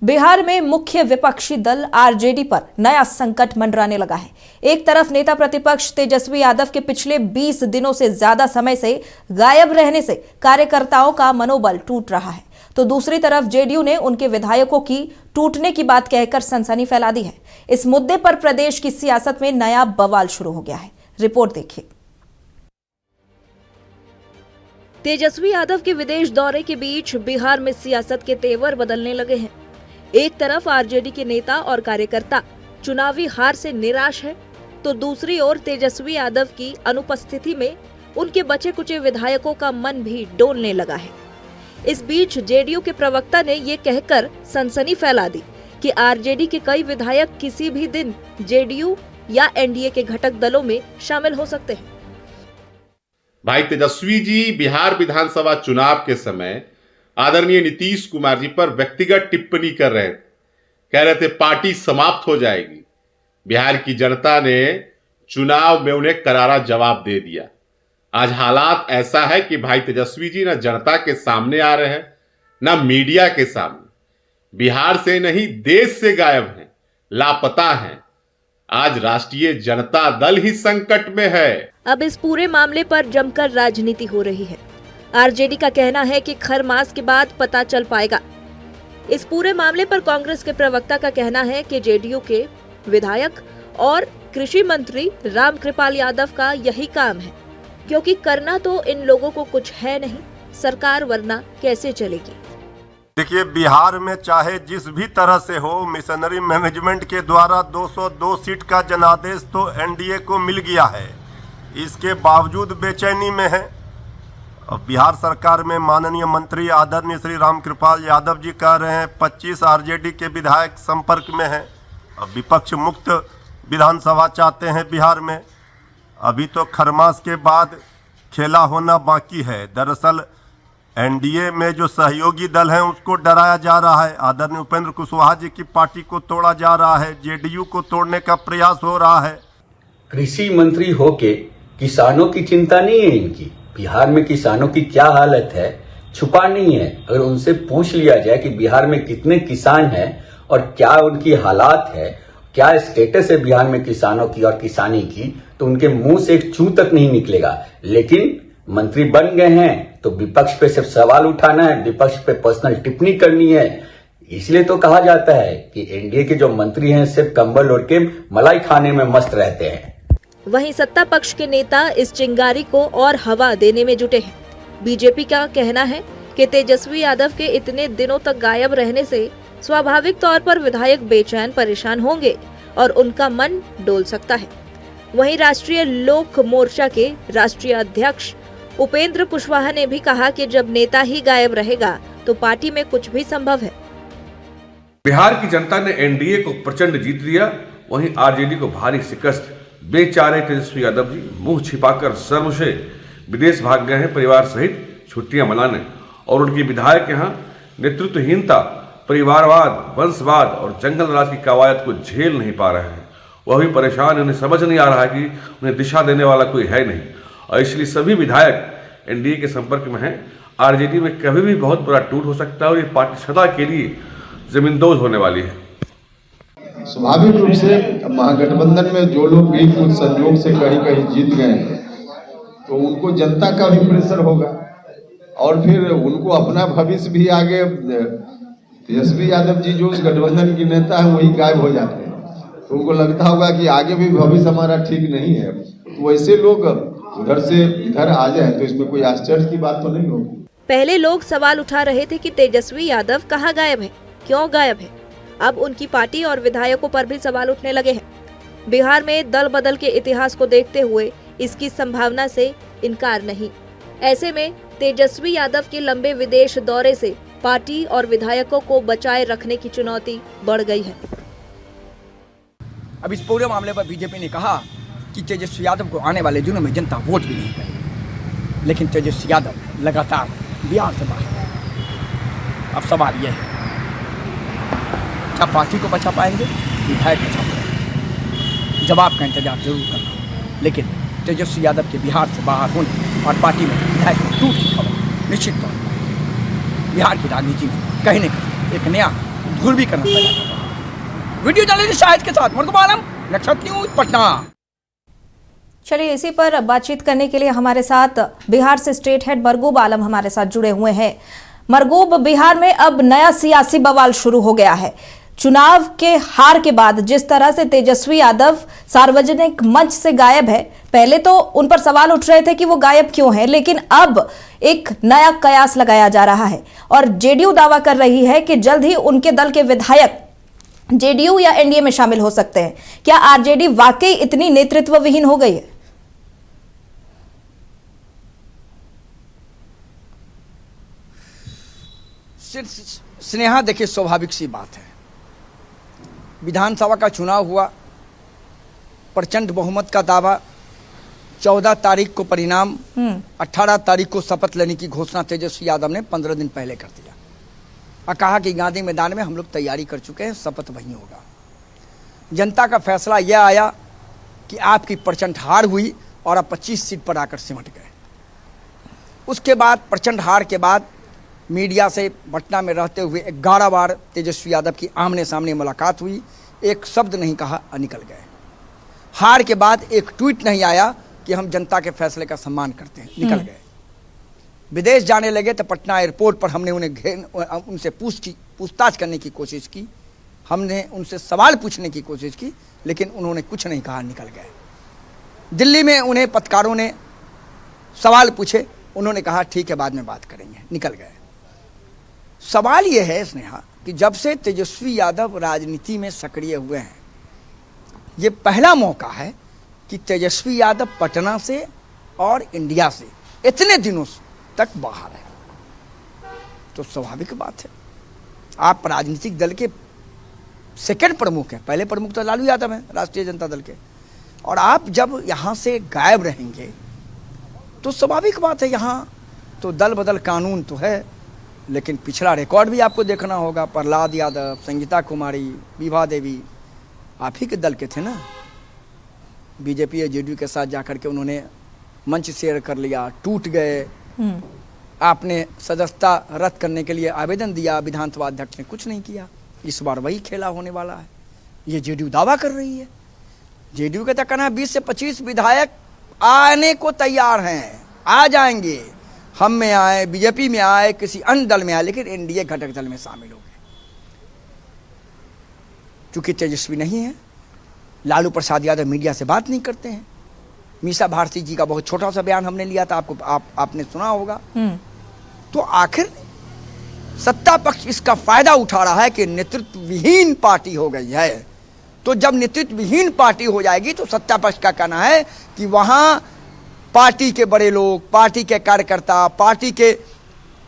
बिहार में मुख्य विपक्षी दल आरजेडी पर नया संकट मंडराने लगा है। एक तरफ नेता प्रतिपक्ष तेजस्वी यादव के पिछले 20 दिनों से ज्यादा समय से गायब रहने से कार्यकर्ताओं का मनोबल टूट रहा है, तो दूसरी तरफ जेडीयू ने उनके विधायकों की टूटने की बात कहकर सनसनी फैला दी है। इस मुद्दे पर प्रदेश की सियासत में नया बवाल शुरू हो गया है। रिपोर्ट देखिए। तेजस्वी यादव के विदेश दौरे के बीच बिहार में सियासत के तेवर बदलने लगे हैं। एक तरफ आरजेडी के नेता और कार्यकर्ता चुनावी हार से निराश है, तो दूसरी ओर तेजस्वी यादव की अनुपस्थिति में उनके बचे कुचे विधायकों का मन भी डोलने लगा है। इस बीच जेडीयू के प्रवक्ता ने ये कहकर सनसनी फैला दी कि आरजेडी के कई विधायक किसी भी दिन जेडीयू या एनडीए के घटक दलों में शामिल हो सकते हैं। भाई तेजस्वी जी बिहार विधानसभा चुनाव के समय आदरणीय नीतीश कुमार जी पर व्यक्तिगत टिप्पणी कर रहे थे। कह रहे थे पार्टी समाप्त हो जाएगी। बिहार की जनता ने चुनाव में उन्हें करारा जवाब दे दिया। आज हालात ऐसा है कि भाई तेजस्वी जी न जनता के सामने आ रहे हैं, न मीडिया के सामने। बिहार से नहीं देश से गायब हैं, लापता हैं। आज राष्ट्रीय जनता दल ही संकट में है। अब इस पूरे मामले पर जमकर राजनीति हो रही है। आरजेडी का कहना है कि खर मास के बाद पता चल पाएगा। इस पूरे मामले पर कांग्रेस के प्रवक्ता का कहना है कि जेडीयू के विधायक और कृषि मंत्री रामकृपाल यादव का यही काम है, क्योंकि करना तो इन लोगों को कुछ है नहीं, सरकार वरना कैसे चलेगी। देखिए, बिहार में चाहे जिस भी तरह से हो, मिशनरी मैनेजमेंट के द्वारा 202 सीट का जनादेश तो एनडीए को मिल गया है। इसके बावजूद बेचैनी में है। अब बिहार सरकार में माननीय मंत्री आदरणीय श्री रामकृपाल यादव जी कह रहे हैं 25 आरजेडी के विधायक संपर्क में हैं। अब विपक्ष मुक्त विधानसभा चाहते हैं बिहार में। अभी तो खरमास के बाद खेला होना बाकी है। दरअसल एनडीए में जो सहयोगी दल हैं उसको डराया जा रहा है। आदरणीय उपेंद्र कुशवाहा जी की पार्टी को तोड़ा जा रहा है, जेडीयू को तोड़ने का प्रयास हो रहा है। कृषि मंत्री होके किसानों की चिंता नहीं है इनकी। बिहार में किसानों की क्या हालत है छुपा नहीं है। अगर उनसे पूछ लिया जाए कि बिहार में कितने किसान हैं और क्या उनकी हालात है, क्या स्टेटस है बिहार में किसानों की और किसानी की, तो उनके मुंह से एक चू तक नहीं निकलेगा। लेकिन मंत्री बन गए हैं तो विपक्ष पे सिर्फ सवाल उठाना है, विपक्ष पे पर्सनल टिप्पणी करनी है। इसलिए तो कहा जाता है कि एनडीए के जो मंत्री हैं सिर्फ कंबल ओढ़ के मलाई खाने में मस्त रहते हैं। वहीं सत्ता पक्ष के नेता इस चिंगारी को और हवा देने में जुटे हैं। बीजेपी का कहना है कि तेजस्वी यादव के इतने दिनों तक गायब रहने से स्वाभाविक तौर पर विधायक बेचैन परेशान होंगे और उनका मन डोल सकता है। वहीं राष्ट्रीय लोक मोर्चा के राष्ट्रीय अध्यक्ष उपेंद्र कुशवाहा ने भी कहा कि जब नेता ही गायब रहेगा तो पार्टी में कुछ भी संभव है। बिहार की जनता ने एनडीए को प्रचंड जीत दिया, वहीं आरजेडी को भारी शिकस्त। बेचारे तेजस्वी यादव जी मुंह छिपाकर शर्म से विदेश भाग गए हैं परिवार सहित छुट्टियां मनाने, और उनके विधायक यहाँ नेतृत्वहीनता, परिवारवाद, वंशवाद और जंगल राज की कवायद को झेल नहीं पा रहे हैं। वह भी परेशान, उन्हें समझ नहीं आ रहा है कि उन्हें दिशा देने वाला कोई है नहीं, और इसलिए सभी विधायक एनडीए के संपर्क में हैं। आरजेडी में कभी भी बहुत बड़ा टूट हो सकता है और ये पार्टी सदा के लिए जमींदोज होने वाली है। स्वाभाविक रूप से महागठबंधन में जो लोग भी कुछ संयोग से कहीं कहीं जीत गए हैं तो उनको जनता का भी प्रेशर होगा, और फिर उनको अपना भविष्य भी आगे। तेजस्वी यादव जी जो उस गठबंधन की नेता है वही गायब हो जाते हैं, तो उनको लगता होगा कि आगे भी भविष्य हमारा ठीक नहीं है, तो वैसे लोग उधर से इधर आ जाए तो इसमें कोई आश्चर्य की बात तो नहीं होगी। पहले लोग सवाल उठा रहे थे कि तेजस्वी यादव कहाँ गायब है, क्यों गायब है। अब उनकी पार्टी और विधायकों पर भी सवाल उठने लगे हैं। बिहार में दल बदल के इतिहास को देखते हुए इसकी संभावना से इनकार नहीं। ऐसे में तेजस्वी यादव के लंबे विदेश दौरे से पार्टी और विधायकों को बचाए रखने की चुनौती बढ़ गई है। अब इस पूरे मामले पर बीजेपी ने कहा कि तेजस्वी यादव को आने वाले दिनों में जनता वोट भी नहीं करेगी, लेकिन तेजस्वी यादव लगातार बिहार से बाहर है। अब सवाल यह है, क्या पार्टी को बचा पाएंगे, विधायक बचा पाएंगे? जवाब का इंतजार जरूर करना, लेकिन तेजस्वी यादव के बिहार से बाहर होने और पार्टी में विधायक टूट की खबर निश्चित तौर पर बिहार की राजनीति में कहीं न कहीं एक नया ध्रुवीकरण पैदा कर रहा है। वीडियो जर्नलिस्ट शाहिद के साथ मरगूब आलम, नक्षत्र न्यूज, पटना। चलिए, इसी पर बातचीत करने के लिए हमारे साथ बिहार से स्टेट हेड मरगूब आलम हमारे साथ जुड़े हुए हैं। मरगूब, बिहार में अब नया सियासी बवाल शुरू हो गया है। चुनाव के हार के बाद जिस तरह से तेजस्वी यादव सार्वजनिक मंच से गायब है, पहले तो उन पर सवाल उठ रहे थे कि वो गायब क्यों है, लेकिन अब एक नया कयास लगाया जा रहा है और जेडीयू दावा कर रही है कि जल्द ही उनके दल के विधायक जेडीयू या एनडीए में शामिल हो सकते हैं। क्या आरजेडी वाकई इतनी नेतृत्व विहीन हो गई है? स्नेहा, देखिए, स्वाभाविक सी बात है, विधानसभा का चुनाव हुआ, प्रचंड बहुमत का दावा, 14 तारीख को परिणाम, 18 तारीख को शपथ लेने की घोषणा तेजस्वी यादव ने 15 दिन पहले कर दिया और कहा कि गांधी मैदान में हम लोग तैयारी कर चुके हैं, शपथ वहीं होगा। जनता का फैसला यह आया कि आपकी प्रचंड हार हुई और आप 25 सीट पर आकर सिमट गए। उसके बाद प्रचंड हार के बाद मीडिया से पटना में रहते हुए 11 बार तेजस्वी यादव की आमने सामने मुलाकात हुई, एक शब्द नहीं कहा और निकल गए। हार के बाद एक ट्वीट नहीं आया कि हम जनता के फैसले का सम्मान करते हैं, निकल गए। विदेश जाने लगे तो पटना एयरपोर्ट पर हमने उनसे पूछताछ करने की कोशिश की, हमने उनसे सवाल पूछने की कोशिश की, लेकिन उन्होंने कुछ नहीं कहा, निकल गए। दिल्ली में उन्हें पत्रकारों ने सवाल पूछे, उन्होंने कहा ठीक है बाद में बात करेंगे, निकल गए। सवाल यह है स्नेहा कि जब से तेजस्वी यादव राजनीति में सक्रिय हुए हैं, ये पहला मौका है कि तेजस्वी यादव पटना से और इंडिया से इतने दिनों तक बाहर है। तो स्वाभाविक बात है, आप राजनीतिक दल के सेकंड प्रमुख हैं, पहले प्रमुख तो लालू यादव हैं राष्ट्रीय जनता दल के, और आप जब यहाँ से गायब रहेंगे तो स्वाभाविक बात है, यहाँ तो दल बदल कानून तो है, लेकिन पिछला रिकॉर्ड भी आपको देखना होगा। प्रहलाद यादव, संगीता कुमारी, विभा देवी आप ही के दल के थे ना, बीजेपी या जेडीयू के साथ जाकर के उन्होंने मंच शेयर कर लिया, टूट गए। आपने सदस्यता रद्द करने के लिए आवेदन दिया, विधानसभा अध्यक्ष ने कुछ नहीं किया। इस बार वही खेला होने वाला है, ये जेडीयू दावा कर रही है। जेडीयू का कहना है 20 से 25 विधायक आने को तैयार हैं, आ जाएंगे, हम में आए, बीजेपी में आए, किसी अन्य दल में आए, लेकिन एनडीए घटक दल में शामिल हो गए। क्योंकि तेजस्वी नहीं है, लालू प्रसाद यादव मीडिया से बात नहीं करते हैं। मीसा भारती जी का बहुत छोटा सा बयान हमने लिया था, आपने सुना होगा। तो आखिर सत्ता पक्ष इसका फायदा उठा रहा है कि नेतृत्व विहीन पार्टी हो गई है। तो जब नेतृत्व विहीन पार्टी हो जाएगी तो सत्ता पक्ष का कहना है कि वहां पार्टी के बड़े लोग, पार्टी के कार्यकर्ता, पार्टी के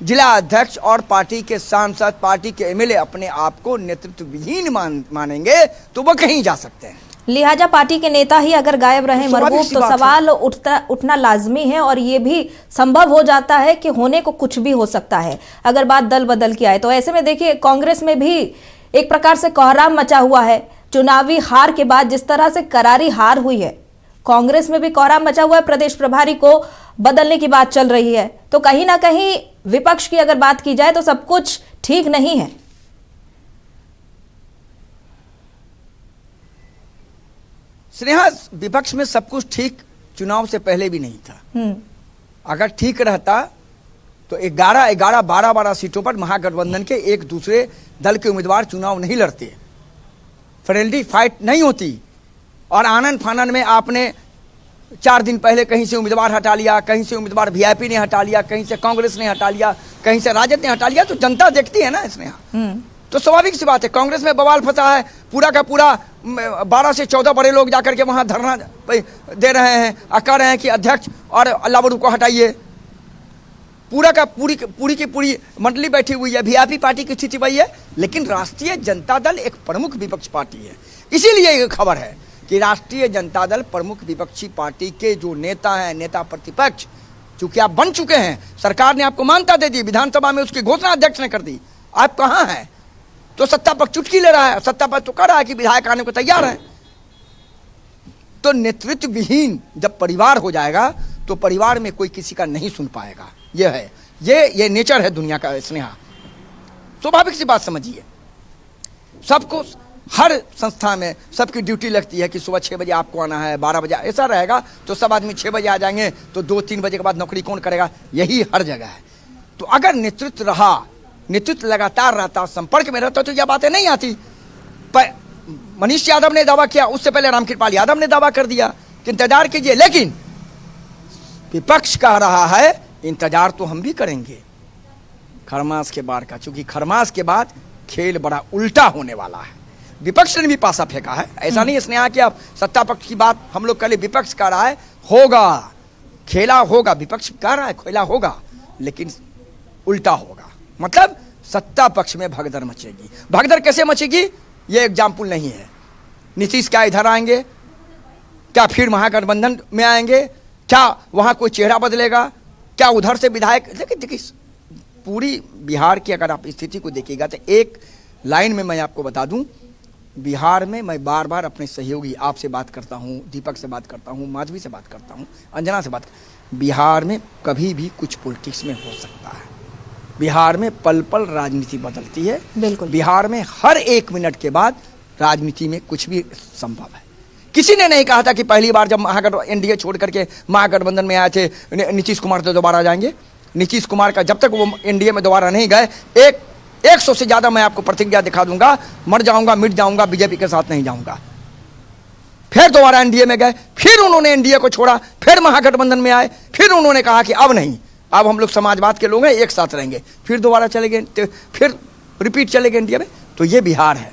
जिला अध्यक्ष और पार्टी के सांसद, पार्टी के एमएलए अपने आप को नेतृत्व विहीन मानेंगे तो वो कहीं जा सकते हैं। लिहाजा पार्टी के नेता ही अगर गायब रहे मरगूब, तो सवाल उठना लाजमी है और ये भी संभव हो जाता है कि होने को कुछ भी हो सकता है अगर बात दल बदल की आए। तो ऐसे में देखिए, कांग्रेस में भी एक प्रकार से कोहराम मचा हुआ है। चुनावी हार के बाद जिस तरह से करारी हार हुई है, कांग्रेस में भी कोहराम मचा हुआ है। प्रदेश प्रभारी को बदलने की बात चल रही है, तो कहीं ना कहीं विपक्ष की अगर बात की जाए तो सब कुछ ठीक नहीं है। स्नेहा, विपक्ष में सब कुछ ठीक चुनाव से पहले भी नहीं था। अगर ठीक रहता तो 11-11, 12-12 सीटों पर महागठबंधन के एक दूसरे दल के उम्मीदवार चुनाव नहीं लड़ते, फ्रेंडली फाइट नहीं होती। और आनंद फानन में आपने 4 दिन पहले कहीं से उम्मीदवार हटा लिया, कहीं से उम्मीदवार वीआईपी ने हटा लिया, कहीं से कांग्रेस ने हटा लिया, कहीं से राजद ने हटा लिया। तो जनता देखती है ना इसमें। तो स्वाभाविक सी बात है, कांग्रेस में बवाल फंसा है, पूरा का पूरा 12 से 14 बड़े लोग जाकर के वहां धरना दे रहे हैं और कह रहे हैं कि अध्यक्ष और अल्लाह को हटाइए। पूरा का पूरी की पूरी मंडली बैठी हुई है, वीआईपी पार्टी की स्थिति वही है। लेकिन राष्ट्रीय जनता दल एक प्रमुख विपक्ष पार्टी है, इसीलिए ये खबर है कि राष्ट्रीय जनता दल प्रमुख विपक्षी पार्टी के जो नेता हैं, नेता प्रतिपक्ष, चूंकि आप बन चुके हैं, सरकार ने आपको मान्यता दे दी, विधानसभा में उसकी घोषणा अध्यक्ष ने कर दी, आप कहाँ हैं? तो सत्ता पक्ष चुटकी ले रहा है, सत्ता पक्ष तो कह रहा है कि विधायक आने को तैयार है। तो नेतृत्व विहीन जब परिवार हो जाएगा तो परिवार में कोई किसी का नहीं सुन पाएगा। यह है, ये नेचर है दुनिया का स्नेहा, स्वाभाविक सी बात समझिए। सबको हर संस्था में सबकी ड्यूटी लगती है कि सुबह 6 बजे आपको आना है, 12 बजे ऐसा रहेगा तो सब आदमी 6 बजे आ जाएंगे, तो 2-3 बजे के बाद नौकरी कौन करेगा? यही हर जगह है। तो अगर नेतृत्व रहा, नेतृत्व लगातार रहता, संपर्क में रहता, तो यह बातें नहीं आती। पर मनीष यादव ने दावा किया, उससे पहले रामकृपाल यादव ने दावा कर दिया कि इंतजार कीजिए, लेकिन विपक्ष कह रहा है इंतजार तो हम भी करेंगे खरमास के बाद का, क्योंकि खरमास के बाद खेल बड़ा उल्टा होने वाला है। विपक्ष ने भी पासा फेंका है, ऐसा नहीं इसने कि आप सत्ता पक्ष की बात हम लोग कल, विपक्ष कह रहा है होगा, खेला होगा, विपक्ष कह रहा है खेला होगा, लेकिन उल्टा होगा, मतलब सत्ता पक्ष में भगदड़ मचेगी। भगदड़ कैसे मचेगी ये एग्जाम्पल नहीं है। नीतीश क्या इधर आएंगे, क्या फिर महागठबंधन में आएंगे, क्या वहां कोई चेहरा बदलेगा, क्या उधर से विधायक, देखिए पूरी बिहार की अगर आप स्थिति को देखिएगा तो एक लाइन में मैं आपको बता दूं, बिहार में मैं बार बार अपने सहयोगी आपसे बात करता हूं, दीपक से बात करता हूं, माधवी से बात करता हूं, अंजना से बात, बिहार में कभी भी कुछ पॉलिटिक्स में हो सकता है। बिहार में पल पल राजनीति बदलती है, बिल्कुल बिहार में हर 1 मिनट के बाद राजनीति में कुछ भी संभव है। किसी ने नहीं कहा था कि पहली बार जब एनडीए छोड़ करके महागठबंधन में आए थे नीतीश कुमार तो दोबारा जाएंगे। नीतीश कुमार का जब तक वो एनडीए में दोबारा नहीं गए, 100 से ज्यादा मैं आपको प्रतिज्ञा दिखा दूंगा, मर जाऊंगा मिट जाऊंगा, बीजेपी के साथ नहीं जाऊंगा। फिर दोबारा एनडीए में गए, फिर उन्होंने एनडीए को छोड़ा, फिर महागठबंधन में आए, फिर उन्होंने कहा कि अब नहीं, अब हम लोग समाजवाद के लोग हैं, एक साथ रहेंगे, फिर दोबारा चले गए, फिर रिपीट चले गए इंडिया में। तो ये बिहार है,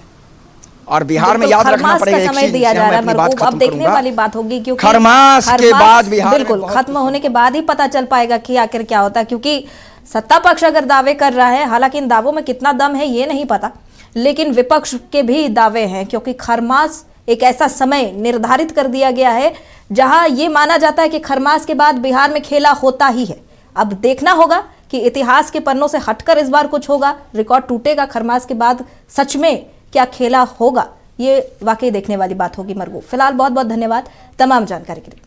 और बिहार में याद रखना पड़ेगा एक चीज, दिया जा रहा है, अब देखने वाली बात होगी, क्योंकि खरमास के बाद बिहार बिल्कुल खत्म होने के बाद ही पता चल पाएगा कि आखिर क्या होता है। क्योंकि सत्ता पक्ष अगर दावे कर रहा है, हालांकि इन दावों में कितना दम है ये नहीं पता, लेकिन विपक्ष के भी दावे हैं, क्योंकि खरमास एक ऐसा समय निर्धारित कर दिया गया है जहां ये माना जाता है कि खरमास के बाद बिहार में खेला होता ही है। अब देखना होगा कि इतिहास के पन्नों से हटकर इस बार कुछ होगा, रिकॉर्ड टूटेगा, खरमास के बाद सच में क्या खेला होगा, ये वाकई देखने वाली बात होगी। मरगू, फिलहाल बहुत बहुत धन्यवाद तमाम जानकारी के लिए।